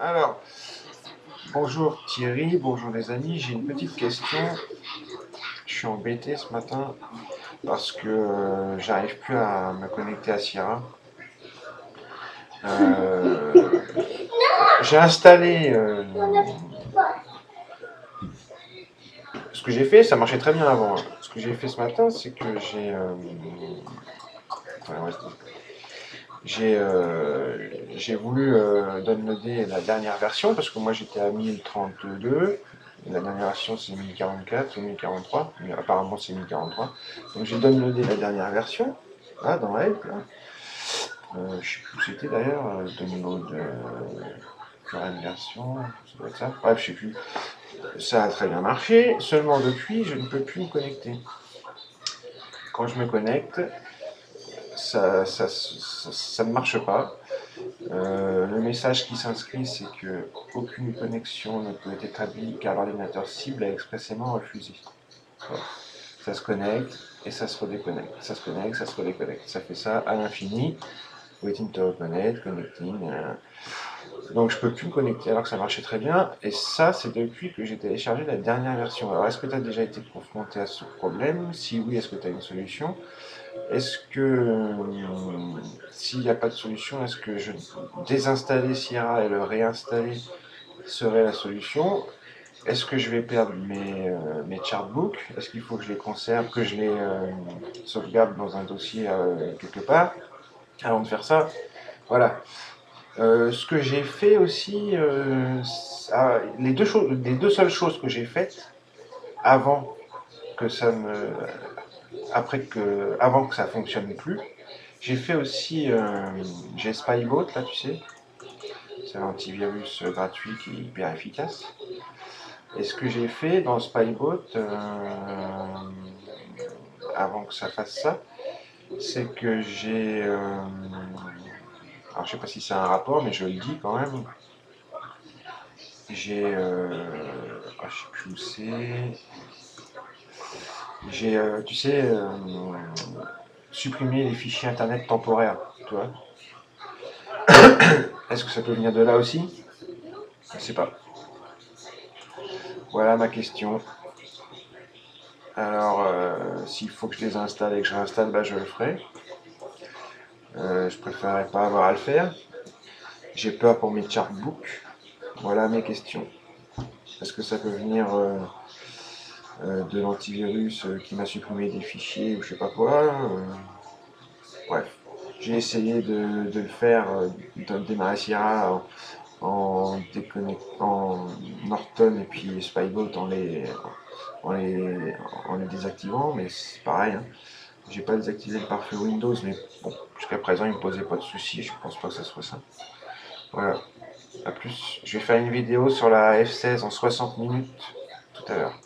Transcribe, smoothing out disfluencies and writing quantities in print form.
Alors, bonjour Thierry, bonjour les amis, j'ai une petite question. Je suis embêté ce matin parce que j'arrive plus à me connecter à Sierra. Euh, j'ai installé ce que j'ai fait, ça marchait très bien avant, hein. Ce que j'ai fait ce matin, c'est que j'ai voulu downloader la dernière version parce que moi j'étais à 1032. La dernière version c'est 1044 ou 1043, mais apparemment c'est 1043. Donc j'ai downloadé la dernière version, là dans Help. Là. Je sais plus où c'était d'ailleurs, download current version, ça doit être ça. Bref, je sais plus. Ça a très bien marché, seulement depuis je ne peux plus me connecter. Quand je me connecte, ça ne marche pas. Le message qui s'inscrit, c'est que aucune connexion ne peut être établie car l'ordinateur cible a expressément refusé. Voilà. Ça se connecte et ça se redéconnecte. Ça se connecte, ça se redéconnecte. Ça fait ça à l'infini. Waiting to reconnect, connecting. Donc je peux plus me connecter alors que ça marchait très bien. Et ça, c'est depuis que j'ai téléchargé la dernière version. Alors est-ce que tu as déjà été confronté à ce problème? Si oui, est-ce que tu as une solution? Est-ce que s'il n'y a pas de solution, est-ce que je désinstaller Sierra et le réinstaller serait la solution? Est-ce que je vais perdre mes chartbooks? Est-ce qu'il faut que je les conserve, que je les sauvegarde dans un dossier quelque part avant de faire ça? Voilà. Ce que j'ai fait aussi, les deux seules choses que j'ai faites avant que ça me, avant que ça fonctionne plus, j'ai fait aussi, j'ai Spybot là, tu sais, c'est un antivirus gratuit qui est hyper efficace. Et ce que j'ai fait dans Spybot, avant que ça fasse ça, c'est que alors je sais pas si c'est un rapport, mais je le dis quand même. Je sais plus où c'est. J'ai, tu sais, supprimé les fichiers internet temporaires, tu vois. Est-ce que ça peut venir de là aussi? Je ne sais pas. Voilà ma question. Alors, s'il faut que je les installe et que je réinstalle, bah, je le ferai. Je préférerais pas avoir à le faire. J'ai peur pour mes chartbooks. Voilà mes questions. Est-ce que ça peut venir de l'antivirus qui m'a supprimé des fichiers ou je sais pas quoi? Bref, j'ai essayé de le faire, de démarrer Sierra en Norton et puis Spybot en les désactivant, mais c'est pareil, hein. J'ai pas désactivé le pare-feu Windows, mais bon, jusqu'à présent il me posait pas de soucis, je pense pas que ça soit ça. Voilà, à plus. Je vais faire une vidéo sur la F16 en 60 minutes tout à l'heure.